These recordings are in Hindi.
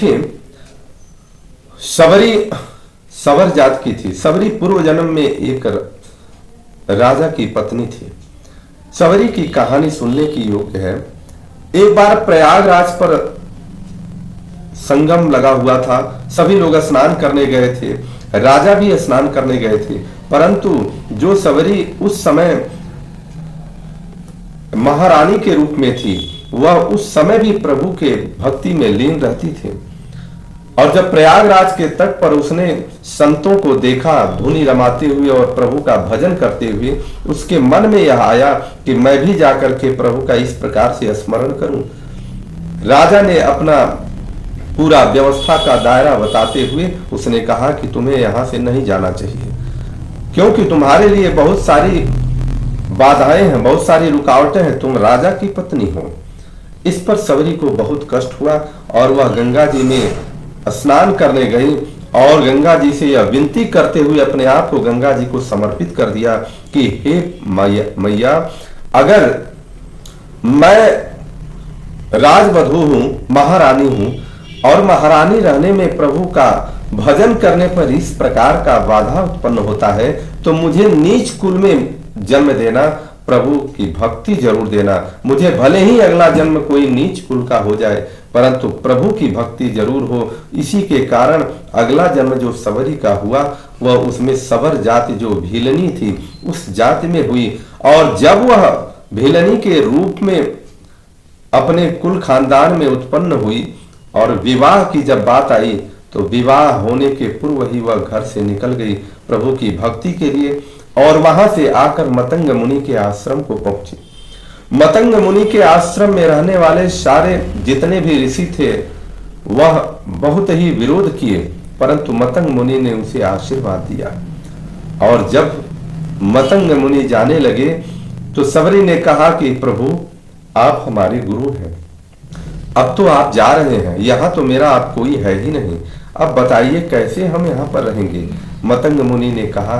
देखिए, सबरी सवर जात की थी। सबरी पूर्व जन्म में एक राजा की पत्नी थी। सबरी की कहानी सुनने की योग्य है। एक बार प्रयागराज पर संगम लगा हुआ था। सभी लोग स्नान करने गए थे, राजा भी स्नान करने गए थे, परंतु जो सबरी उस समय महारानी के रूप में थी, वह उस समय भी प्रभु के भक्ति में लीन रहती थी। और जब प्रयागराज के तट पर उसने संतों को देखा धुनी रमाते हुए और प्रभु का भजन करते हुए, उसके मन में यह आया कि मैं भी जाकर के प्रभु का इस प्रकार से स्मरण करूं। राजा ने अपना पूरा व्यवस्था का दायरा बताते हुए उसने कहा कि तुम्हें यहां से नहीं जाना चाहिए, क्योंकि तुम्हारे लिए बहुत सारी बाधाएं हैं, बहुत सारी रुकावटें हैं, तुम राजा की पत्नी हो। इस पर सबरी को बहुत कष्ट हुआ और वह गंगा जी में स्नान करने गई और गंगा जी से यह विनती करते हुए अपने आप को गंगा जी को समर्पित कर दिया कि हे मैया, अगर मैं राजवधू हूं, महारानी हूं, और महारानी रहने में प्रभु का भजन करने पर इस प्रकार का बाधा उत्पन्न होता है, तो मुझे नीच कुल में जन्म देना, प्रभु की भक्ति जरूर देना। मुझे भले ही अगला जन्म कोई नीच कुल का हो जाए, परंतु प्रभु की भक्ति जरूर हो। इसी के कारण अगला जन्म जो सबरी का हुआ, वह उसमें सबर जाति जो भीलनी थी उस जाति में हुई। और जब वह भीलनी के रूप में अपने कुल खानदान में उत्पन्न हुई और विवाह की जब बात आई, तो विवाह होने के पूर्व ही वह घर से निकल गई प्रभु की भक्ति के लिए, और वहां से आकर मतंग मुनि के आश्रम को पहुंची। मतंग मुनि के आश्रम में रहने वाले सारे जितने भी ऋषि थे, वह बहुत ही विरोध किए, परंतु मतंग मुनि ने उसे आशीर्वाद दिया। और जब मतंग मुनि जाने लगे तो सबरी ने कहा कि प्रभु, आप हमारे गुरु हैं, अब तो आप जा रहे हैं, यहाँ तो मेरा आप कोई है ही नहीं, अब बताइए कैसे हम यहाँ पर रहेंगे। मतंग मुनि ने कहा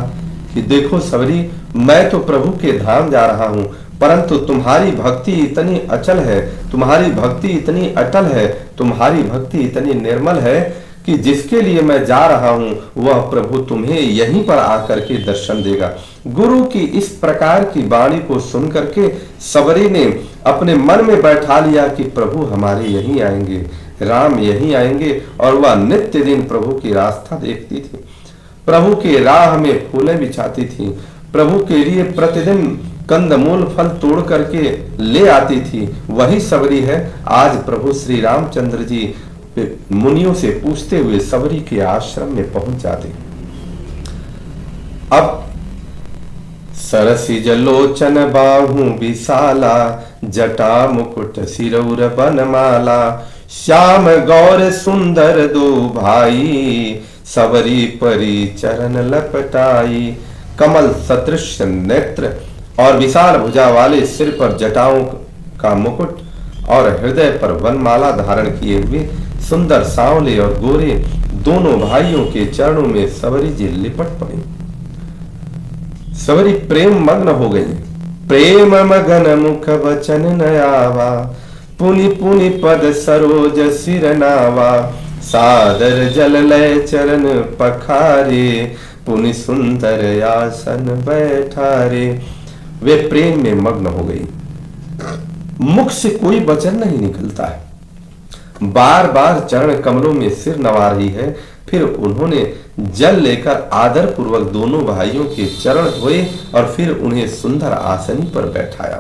कि देखो सबरी, मैं तो प्रभु के धाम जा रहा हूं, परंतु तुम्हारी भक्ति इतनी अचल है, तुम्हारी भक्ति इतनी अटल है, तुम्हारी भक्ति इतनी निर्मल है कि जिसके लिए मैं जा रहा हूं वह प्रभु तुम्हें यहीं पर आकर के दर्शन देगा। गुरु की इस प्रकार की वाणी को सुन करके सबरी ने अपने मन में बैठा लिया कि प्रभु हमारे यहीं आएंगे, राम यहीं आएंगे, और वह नित्य दिन प्रभु की रास्ता देखती थी, प्रभु के राह में फूलें बिछाती थी, प्रभु के लिए प्रतिदिन कंदमूल फल तोड़ करके ले आती थी। वही सबरी है आज प्रभु श्री रामचंद्र जी मुनियों से पूछते हुए सबरी के आश्रम में पहुंच जाते। अब सरसी जलोचन बाहु विशाला, जटा मुकुट सिरौर बनमाला, श्याम गौर सुंदर दो भाई, सबरी परी चरण लपटाई। कमल सदृश नेत्र और विशाल भुजा वाले सिर पर जटाओं का मुकुट और हृदय पर वनमाला धारण किए हुए सुंदर सांवले और गोरे दोनों भाइयों के चरणों में सबरी जी लिपट पड़ी। सबरी प्रेम मग्न हो गई। प्रेम मगन मुख वचन नयावा, पुनि पुनि पद सरोज सिर नावा, सादर जल लय चरण पखारे, पुनि सुंदर आसन बैठारे। वे प्रेम में मग्न हो गई। मुख से कोई वचन नहीं निकलता है, बार बार चरण कमलों में सिर नवा रही है। फिर उन्होंने जल लेकर आदर पूर्वक दोनों भाइयों के चरण धोए और फिर उन्हें सुंदर आसनी पर बैठाया।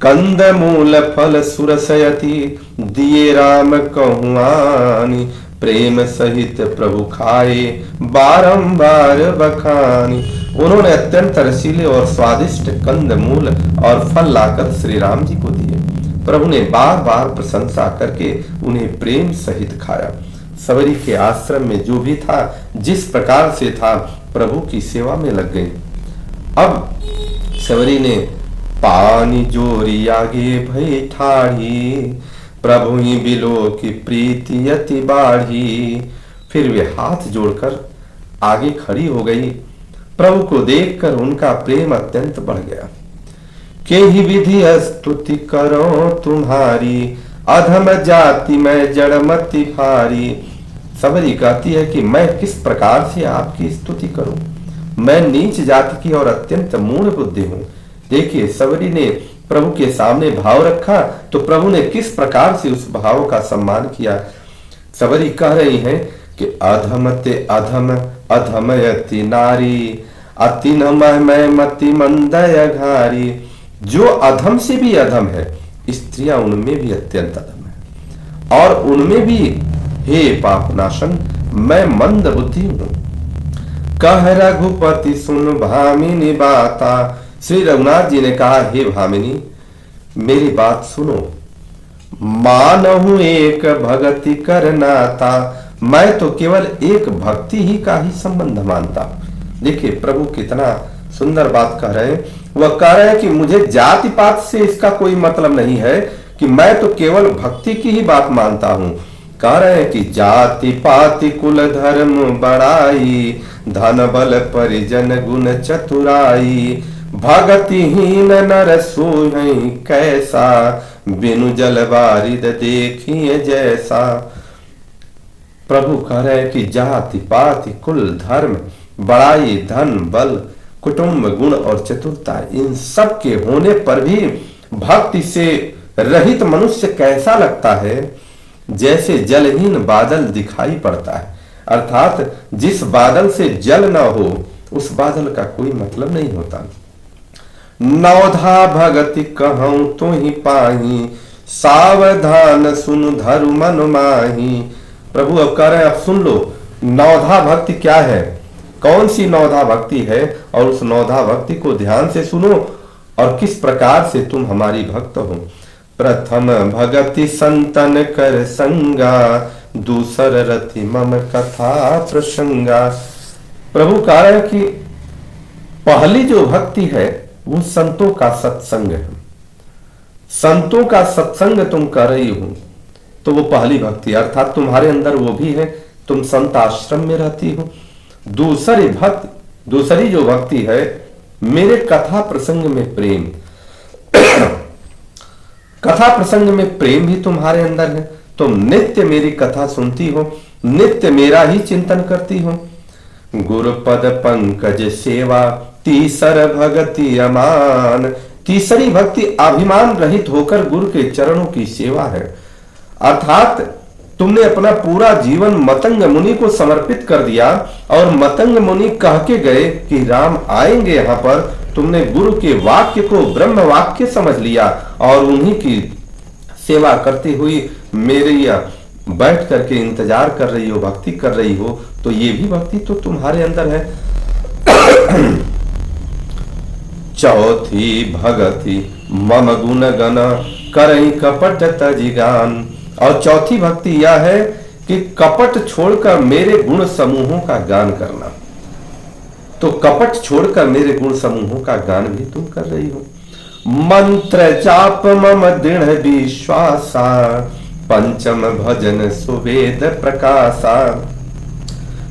कंद मूल फल सुरसयति, दिए राम कहुआनी, प्रेम सहित प्रभु खाए बारंबार बखानी। उन्होंने अत्यंत रसीले और स्वादिष्ट कंद मूल और फल लाकर श्री राम जी को दिए। प्रभु ने बार बार प्रशंसा करके उन्हें प्रेम सहित खाया। सबरी के आश्रम में जो भी था, जिस प्रकार से था, प्रभु की सेवा में लग गई। अब सबरी ने पानी जोरी आगे भई ठाढ़ी, प्रभु ही बिलो की प्रीति अति बाढ़ी। फिर वे हाथ जोड़कर आगे खड़ी हो गई। प्रभु को देखकर उनका प्रेम अत्यंत बढ़ गया। के ही विधि स्तुति करो तुम्हारी, अधम जाति में जड़मति भारी। सबरी कहती है कि मैं किस प्रकार से आपकी स्तुति करूं, मैं नीच जाति की और अत्यंत मूढ़ बुद्धि हूं। देखिए, सबरी ने प्रभु के सामने भाव रखा तो प्रभु ने किस प्रकार से उस भाव का सम्मान किया। सबरी कह रही हैं कि अधम ते अधम अधमयति नारी, अति नमय मति मंदय घारी। जो अधम से भी अधम है, स्त्रियां उनमें भी अत्यंत अधम है, और उनमें भी हे पापनाशन मैं मंद बुद्धि हूं। कह रघुपति सुन भामिनी बाता। श्री रघुनाथ जी ने कहा, हे भामिनी मेरी बात सुनो। मानहु एक भगति करनाता, मैं तो केवल एक भक्ति ही का ही संबंध मानता। देखिए प्रभु कितना सुंदर बात कह रहे हैं। वह कह रहे हैं कि मुझे जाति पात से इसका कोई मतलब नहीं है, कि मैं तो केवल भक्ति की ही बात मानता हूं। कह रहे हैं कि जाति पाति कुल धर्म बड़ाई, धन बल परिजन गुण चतुराई। भगतिहीन नर सोई कैसा, बिनु जल बारिद देखिए जैसा। प्रभु कह रहे हैं कि जाति पाति कुल धर्म बड़ाई धन बल कुटुंब गुण और चतुरता, इन सब के होने पर भी भक्ति से रहित मनुष्य कैसा लगता है, जैसे जलहीन बादल दिखाई पड़ता है। अर्थात जिस बादल से जल न हो उस बादल का कोई मतलब नहीं होता। नवधा भगति कहूं तो ही पाही, सावधान सुन धरु मन माही। प्रभु अब कह रहे हैं, अब सुन लो नवधा भक्ति क्या है, कौन सी नवधा भक्ति है, और उस नवधा भक्ति को ध्यान से सुनो और किस प्रकार से तुम हमारी भक्त हो। प्रथम भगति संतन कर संगा, दूसर रति मम कथा प्रसंगा। प्रभु कह रहे हैं कि पहली जो भक्ति है वो संतों का सत्संग है। संतों का सत्संग तुम कर रही हो तो वो पहली भक्ति, अर्थात तुम्हारे अंदर वो भी है, तुम संत आश्रम में रहती हो। दूसरी जो भक्ति है, मेरे कथा प्रसंग में प्रेम। कथा प्रसंग में प्रेम भी तुम्हारे अंदर है, तुम नित्य मेरी कथा सुनती हो, नित्य मेरा ही चिंतन करती हो। गुरुपद पंकज सेवा, तीसर भक्ति अमान। तीसरी भक्ति अभिमान रहित होकर गुरु के चरणों की सेवा है। अर्थात तुमने अपना पूरा जीवन मतंग मुनि को समर्पित कर दिया, और मतंग मुनि कह के गए कि राम आएंगे यहाँ पर, तुमने गुरु के वाक्य को ब्रह्म वाक्य समझ लिया और उन्हीं की सेवा करती हुई मेरे बैठ करके इंतजार कर रही हो, भक्ति कर रही हो, तो ये भी भक्ति तो तुम्हारे अंदर है। चौथी भगति मम गुण गण, करई कपट तजिगान। और चौथी भक्ति यह है कि कपट छोड़कर मेरे गुण समूहों का गान करना। तो कपट छोड़कर मेरे गुण समूहों का गान भी तुम कर रही हो। मंत्र जाप मम दृढ़ विश्वासा, पंचम भजन सुवेद प्रकाशा।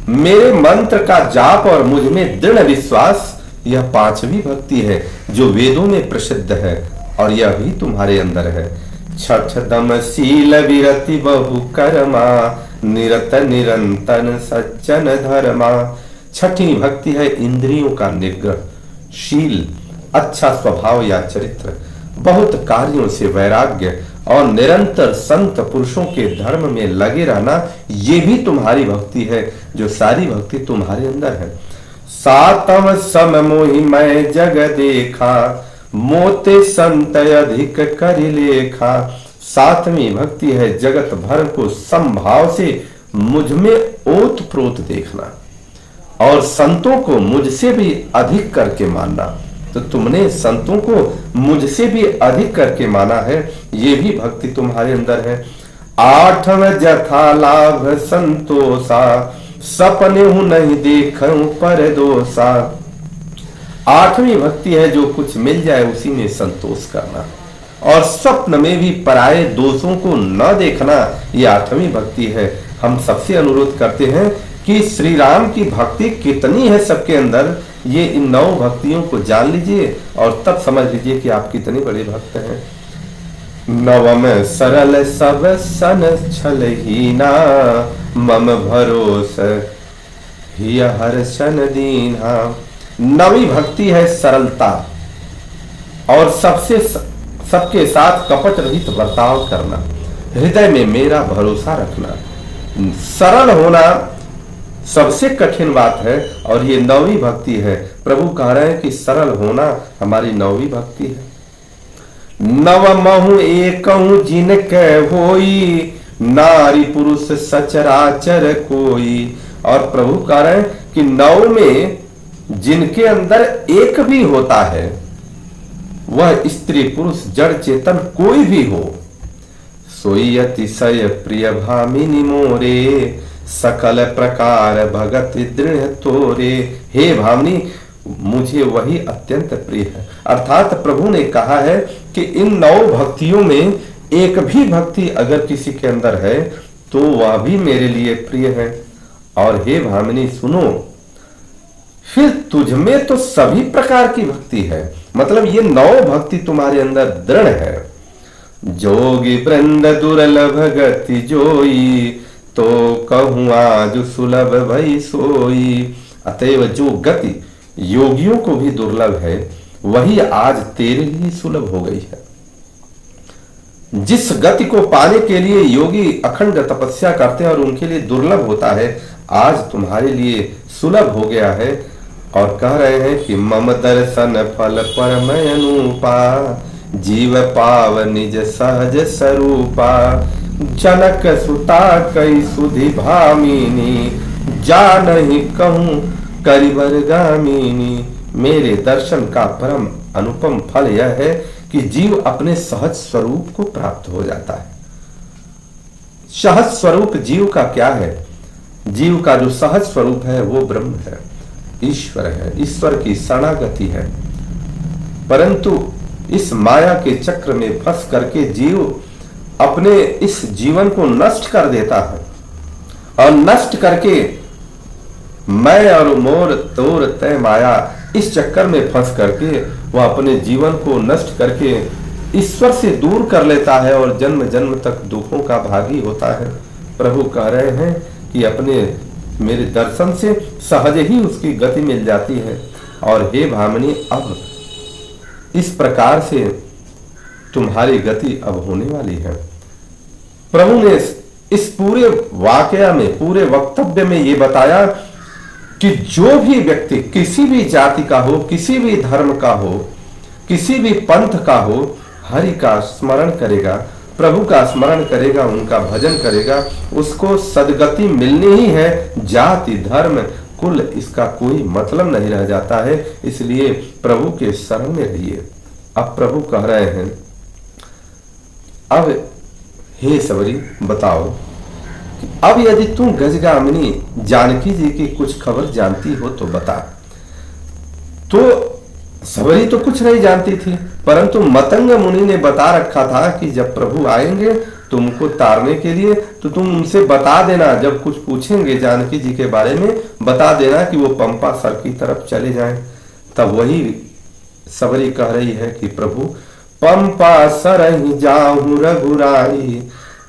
मेरे मंत्र का जाप और मुझ में दृढ़ विश्वास, यह पांचवी भक्ति है जो वेदों में प्रसिद्ध है, और यह भी तुम्हारे अंदर है। छठ दम शील विरति बहु कर्मा, निरत निरंतर सज्जन धर्मा। छठी भक्ति है इंद्रियों का निग्रह, शील अच्छा स्वभाव या चरित्र, बहुत कार्यों से वैराग्य, और निरंतर संत पुरुषों के धर्म में लगे रहना, ये भी तुम्हारी भक्ति है, जो सारी भक्ति तुम्हारे अंदर है। सातम सम मोहि मैं जग देखा, मोते संत अधिक करि लेखा। सातवीं भक्ति है जगत भर को समभाव से मुझ में ओत प्रोत देखना, और संतों को मुझसे भी अधिक करके मानना। तो तुमने संतों को मुझसे भी अधिक करके माना है, ये भी भक्ति तुम्हारे अंदर है। आठव जथा लाभ संतोषा, सपने हूं नहीं देखूं पर दोषा। आठवीं भक्ति है जो कुछ मिल जाए उसी में संतोष करना, और स्वप्न में भी पराये दोषों को न देखना, ये आठवीं भक्ति है। हम सबसे अनुरोध करते हैं कि श्री राम की भक्ति कितनी है सबके अंदर, ये इन 9 भक्तियों को जान लीजिए और तब समझ लीजिए कि आप कितने बड़े भक्त हैं। नवम सरल सब सन छलहीना, मम भरोस ही हर्षन दीन्हा। नवी भक्ति है सरलता और सबके साथ कपट रहित बर्ताव करना, हृदय में मेरा भरोसा रखना। सरल होना सबसे कठिन बात है और ये नवी भक्ति है। प्रभु कह रहे हैं कि सरल होना हमारी नवी भक्ति है। नव महु एकहु जिनके होई, नारी पुरुष सचराचर कोई। और प्रभु कह रहे हैं कि नव में जिनके अंदर एक भी होता है, वह स्त्री पुरुष जड़ चेतन कोई भी हो। सोई अतिशय प्रिय भामिनी मोरे, सकल प्रकार भगत दृढ़ तोरे। हे भामिनी, मुझे वही अत्यंत प्रिय है। अर्थात प्रभु ने कहा है कि इन 9 भक्तियों में एक भी भक्ति अगर किसी के अंदर है तो वह भी मेरे लिए प्रिय है। और हे भामिनी सुनो, फिर तुझ में तो सभी प्रकार की भक्ति है, मतलब ये 9 भक्ति तुम्हारे अंदर दृढ़ है। जोगी वृंद दुर्लभ गति जोई, तो कहूं आज सुलभ भई सोई। अतएव जो गति योगियों को भी दुर्लभ है, वही आज तेरे लिए सुलभ हो गई है। जिस गति को पाने के लिए योगी अखंड तपस्या करते हैं और उनके लिए दुर्लभ होता है, आज तुम्हारे लिए सुलभ हो गया है। और कह रहे हैं कि मम दर्शन फल परम अनुपा, जीव पाव निज सहज स्वरूपा। जनक सुता कई सुधि भामिनी, जानहि कहूं करिवर गामिनी। मेरे दर्शन का परम अनुपम फल यह है कि जीव अपने सहज स्वरूप को प्राप्त हो जाता है। सहज स्वरूप जीव का क्या है? जीव का जो सहज स्वरूप है वो ब्रह्म है, ईश्वर है, ईश्वर की शरणागति है। परंतु इस माया के चक्र में फंस करके जीव अपने इस जीवन को नष्ट कर देता है और नष्ट करके मैं और मोर तोर तय माया, इस चक्कर में फंस करके वह अपने जीवन को नष्ट करके ईश्वर से दूर कर लेता है और जन्म जन्म तक दुखों का भागी होता है। प्रभु कह रहे हैं कि अपने मेरे दर्शन से सहज ही उसकी गति मिल जाती है। और हे भामिनी, अब इस प्रकार से तुम्हारी गति अब होने वाली है। प्रभु ने इस पूरे वाकया में, पूरे वक्तव्य में ये बताया कि जो भी व्यक्ति किसी भी जाति का हो, किसी भी धर्म का हो, किसी भी पंथ का हो, हरि का स्मरण करेगा, प्रभु का स्मरण करेगा, उनका भजन करेगा, उसको सदगति मिलनी ही है। जाति धर्म कुल इसका कोई मतलब नहीं रह जाता है। इसलिए प्रभु के शरण में रहिए। अब प्रभु कह रहे हैं, अब हे सबरी बताओ कि अब यदि तुम गजगामिनी जानकी जी की कुछ खबर जानती हो तो बता। तो सबरी तो कुछ नहीं जानती थी, परंतु मतंग मुनि ने बता रखा था कि जब प्रभु आएंगे तुमको तारने के लिए तो तुम उनसे बता देना, जब कुछ पूछेंगे जानकी जी के बारे में बता देना कि वो पंपा सर की तरफ चले जाएं। तब वही सबरी कह रही है कि प्रभु पंपा सर ही जाऊं रघुराई,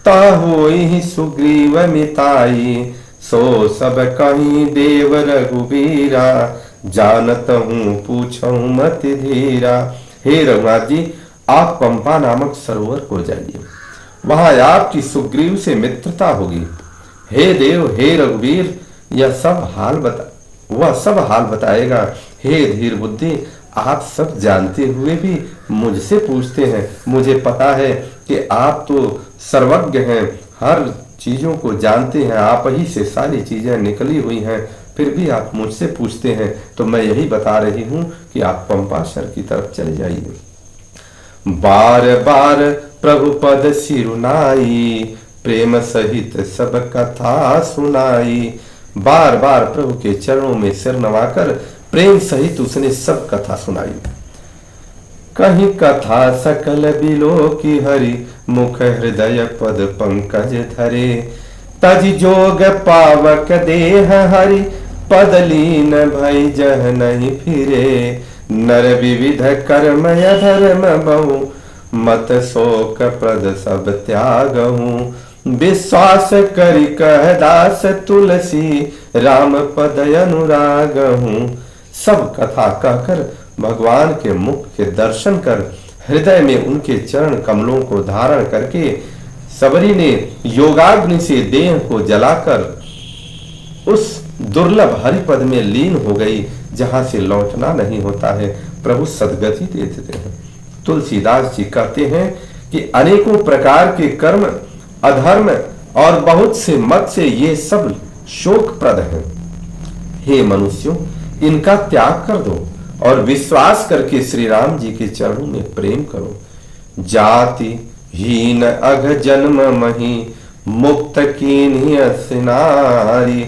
ता होई सुग्रीव मिताई। सो सब कहीं देव रघुबीरा, जानत हूं पूछूं मत धीरा। हे रघुनाथ जी, आप पंपा नामक सरोवर को जाइए, वहां आपकी सुग्रीव से मित्रता होगी। हे देव, हे रघुवीर, वह सब हाल बताएगा। हे धीर बुद्धि, आप सब जानते हुए भी मुझसे पूछते हैं। मुझे पता है कि आप तो सर्वज्ञ हैं, हर चीजों को जानते हैं, आप ही से सारी चीजें निकली हुई हैं, फिर भी आप मुझसे पूछते हैं। तो मैं यही बता रही हूं कि आप पंपाशर की तरफ चले जाइए। बार बार प्रभु पद सिरुनाई, प्रेम सहित सब कथा सुनाई। बार बार प्रभु के चरणों में सिर नवाकर प्रेम सहित उसने सब कथा सुनाई। कहीं कथा सकल बिलो की हरि, मुख हृदय पद पंकज धरे। तज जोग पावक देह हरि, पद लीन भई जह नहीं फिरे। नर विविध कर्म या धर्म बहु, मत शोक प्रद सब त्यागहूँ, विश्वास करि कह दास तुलसी, राम पद अनुराग हूँ। सब कथा कहकर भगवान के मुख के दर्शन कर हृदय में उनके चरण कमलों को धारण करके सबरी ने योगाग्नि से देह को जलाकर उस दुर्लभ हरिपद में लीन हो गई, जहां से लौटना नहीं होता है। प्रभु सद्गति दे देते हैं। तुलसीदास जी कहते हैं कि अनेकों प्रकार के कर्म, अधर्म और बहुत से मत से ये सब शोकप्रद हैं। हे मनुष्यों, इनका त्याग कर दो और विश्वास करके श्री राम जी के चरणों में प्रेम करो। जाति हीन अघ जन्म मही, मुक्त कीन्ही असनारी,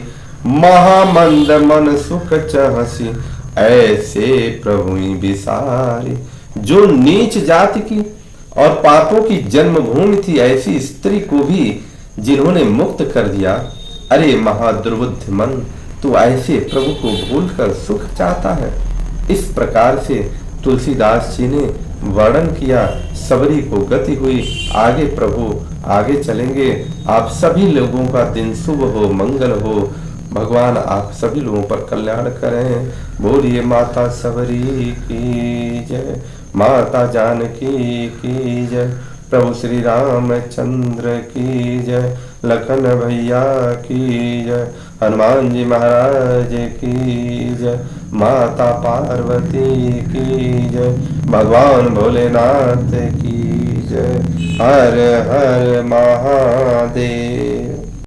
महामंद मन सुख चहसी, ऐसे प्रभु बिसारी। जो नीच जाति की और पापों की जन्मभूमि थी, ऐसी स्त्री को भी जिन्होंने मुक्त कर दिया। अरे महादुर्बुद्ध मन, तू ऐसे प्रभु को भूलकर सुख चाहता है। इस प्रकार से तुलसीदास जी ने वर्णन किया। सबरी को गति हुई। आगे प्रभु आगे चलेंगे। आप सभी लोगों का दिन शुभ हो, मंगल हो। भगवान आप सभी लोगों पर कल्याण करें। बोलिए माता सबरी की जय, माता जानकी की जय, प्रभु श्री रामचंद्र की जय, लखन भैया की जय, हनुमान जी महाराज की जय, माता पार्वती की जय, भगवान भोलेनाथ की जय। हर हर महादेव।